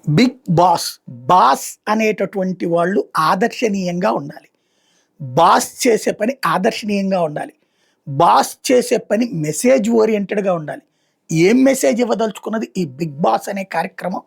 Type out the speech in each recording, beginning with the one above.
Big boss, boss అనేటటువంటి వాళ్ళు ఆదర్శనీయంగా ఉండాలి. బాస్ చేసే పని ఆదర్శనీయంగా ఉండాలి. బాస్ చేసే పని మెసేజ్ ఓరియెంటెడ్‌గా ఉండాలి. ఏం మెసేజ్ ఇవ్వదలుచుకున్నది ఈ బిగ్ బాస్ అనే కార్యక్రమం?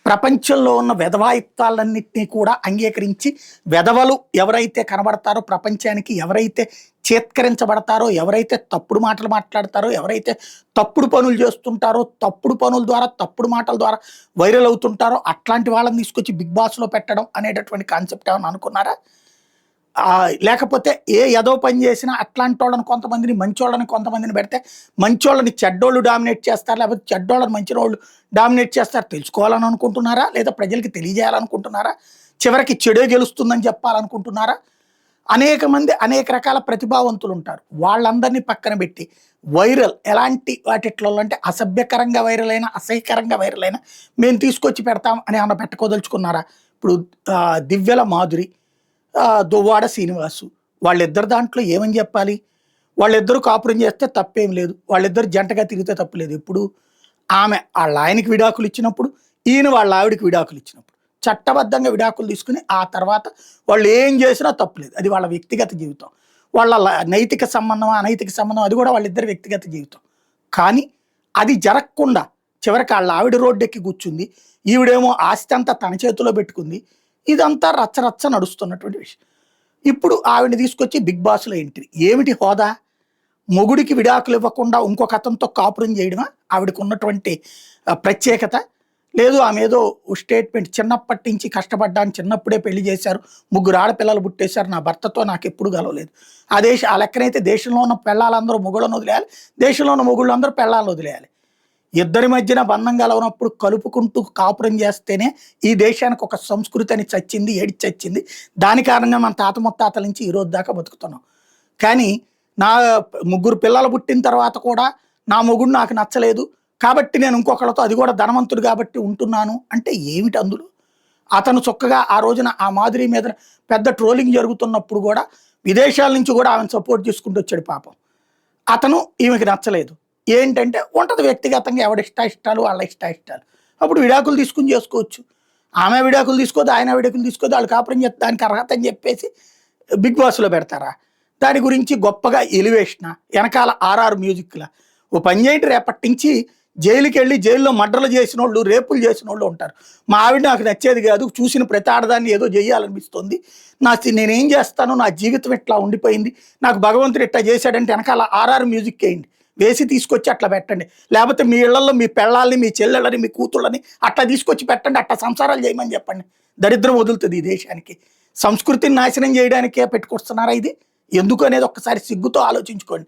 ప్రపంచంలో ఉన్న వెధవాయిత్వాలన్నిటిని కూడా అంగీకరించి, వెధవలు ఎవరైతే కనబడతారో ప్రపంచానికి, ఎవరైతే చేత్కరించబడతారో, ఎవరైతే తప్పుడు మాటలు మాట్లాడతారో, ఎవరైతే తప్పుడు పనులు చేస్తుంటారో, తప్పుడు పనుల ద్వారా, తప్పుడు మాటల ద్వారా వైరల్ అవుతుంటారో, అట్లాంటి వాళ్ళని తీసుకొచ్చి బిగ్ బాస్‌లో పెట్టడం అనేటటువంటి కాన్సెప్ట్ ఏమన్నా అనుకున్నారా? లేకపోతే ఏ ఎదో పని చేసినా అట్లాంటోళ్ళని కొంతమందిని, మంచోళ్ళని కొంతమందిని పెడితే, మంచోళ్ళని చెడ్డోళ్ళు డామినేట్ చేస్తారు. లేకపోతే చెడ్డోళ్ళని మంచినోళ్ళు డామినేట్ చేస్తారు. తెలుసుకోవాలని అనుకుంటున్నారా? లేదా ప్రజలకి తెలియజేయాలనుకుంటున్నారా? చివరికి చెడే గెలుస్తుందని చెప్పాలనుకుంటున్నారా? అనేక మంది అనేక రకాల ప్రతిభావంతులుంటారు. వాళ్ళందరినీ పక్కన పెట్టి వైరల్ ఎలాంటి వాటిట్లో అంటే అసభ్యకరంగా వైరల్ అయినా, అసహ్యకరంగా వైరల్ అయినా మేము తీసుకొచ్చి పెడతాం అని ఏమన్నా పెట్టుకోదలుచుకున్నారా? ఇప్పుడు దివ్యల మాధురి, దువ్వాడ శ్రీనివాసు, వాళ్ళిద్దరు దాంట్లో ఏమని చెప్పాలి? వాళ్ళిద్దరూ కాపురం చేస్తే తప్పేం లేదు. వాళ్ళిద్దరు జంటగా తిరిగితే తప్పు లేదు. ఇప్పుడు ఆమె ఆళ్ళ ఆయనకి విడాకులు ఇచ్చినప్పుడు, ఈయన వాళ్ళ ఆవిడకి విడాకులు ఇచ్చినప్పుడు చట్టబద్ధంగా విడాకులు తీసుకుని ఆ తర్వాత వాళ్ళు ఏం చేసినా తప్పులేదు. అది వాళ్ళ వ్యక్తిగత జీవితం. వాళ్ళ నైతిక సంబంధం, అనైతిక సంబంధం అది కూడా వాళ్ళిద్దరి వ్యక్తిగత జీవితం. కానీ అది జరగకుండా చివరికి ఆళ్ళ ఆవిడ రోడ్డెక్కి కూర్చుంది. ఈవిడేమో ఆస్తి అంతా తన చేతిలో పెట్టుకుంది. ఇదంతా రచ్చరచ్చ నడుస్తున్నటువంటి విషయం. ఇప్పుడు ఆవిడని తీసుకొచ్చి బిగ్ బాస్‌లో ఎంట్రీ. ఏమిటి హోదా? మొగుడికి విడాకులు ఇవ్వకుండా ఇంకొక అతనితో కాపురం చేయడమా ఆవిడకున్నటువంటి ప్రత్యేకత? లేదు ఆమేదో స్టేట్మెంట్, చిన్నప్పటి నుంచి కష్టపడ్డాను, చిన్నప్పుడే పెళ్లి చేశారు, ముగ్గురు ఆడపిల్లలు పుట్టేశారు, నా భర్తతో నాకెప్పుడు గలవలేదు. ఆ లెక్కనైతే దేశంలో ఉన్న పెళ్ళాలందరూ మొగుళ్ళను వదిలేయాలి, దేశంలో ఉన్న మొగుళ్ళందరూ పెళ్ళాలను వదిలేయాలి. ఇద్దరి మధ్యన బంధం కలవనప్పుడు కలుపుకుంటూ కాపురం చేస్తేనే ఈ దేశానికి ఒక సంస్కృతి అని చచ్చింది, ఏడిచి చచ్చింది. దాని కారణంగా మన తాత ముత్తాతల నుంచి ఈ రోజు దాకా బతుకుతున్నాం. కానీ నా ముగ్గురు పిల్లలు పుట్టిన తర్వాత కూడా నా మొగుడు నాకు నచ్చలేదు, కాబట్టి నేను ఇంకొకళ్ళతో, అది కూడా ధనవంతుడు కాబట్టి ఉంటున్నాను అంటే ఏమిటి అందులో? అతను చక్కగా ఆ రోజున ఆ మాధురి మీద పెద్ద ట్రోలింగ్ జరుగుతున్నప్పుడు కూడా విదేశాల నుంచి కూడా ఆమెను సపోర్ట్ చేసుకుంటూ వచ్చాడు పాపం. అతను ఈమెకి నచ్చలేదు. ఏంటంటే ఉంటది వ్యక్తిగతంగా ఎవడి ఇష్టాయిష్టాలు, వాళ్ళ ఇష్టాయిష్టాలు. అప్పుడు విడాకులు తీసుకొని చేసుకోవచ్చు. ఆమె విడాకులు తీసుకోదు, ఆయన విడాకులు తీసుకోదు, వాళ్ళు కాపురం చేస్తే దానికి అర్హత అని చెప్పేసి బిగ్ బాస్‌లో పెడతారా? దాని గురించి గొప్పగా ఎలివేషనా? వెనకాల ఆర్ఆర్ మ్యూజిక్‌లా? ఓ పని చేయండి, రేపటి నుంచి జైలుకెళ్ళి జైల్లో మర్డర్లు చేసినోళ్ళు, రేపులు చేసినోళ్ళు ఉంటారు. మా ఆవిడ నాకు నచ్చేది కాదు, చూసిన ప్రతి ఆడదాన్ని ఏదో చేయాలనిపిస్తుంది, నేనేం చేస్తాను, నా జీవితం ఇట్లా ఉండిపోయింది, నాకు భగవంతుడు ఇట్లా చేశాడంటే వెనకాల ఆర్ఆర్ మ్యూజిక్ వేయండి, వేసి తీసుకొచ్చి అట్లా పెట్టండి. లేకపోతే మీ ఇళ్లలో మీ పెళ్ళాలని, మీ చెల్లెళ్ళని, మీ కూతుళ్ళని అట్లా తీసుకొచ్చి పెట్టండి, అట్లా సంసారాలు చేయమని చెప్పండి. దరిద్రం వదులుతుంది ఈ దేశానికి. సంస్కృతిని నాశనం చేయడానికే పెట్టుకొస్తున్నారా ఇది? ఎందుకు అనేది ఒక్కసారి సిగ్గుతో ఆలోచించుకోండి.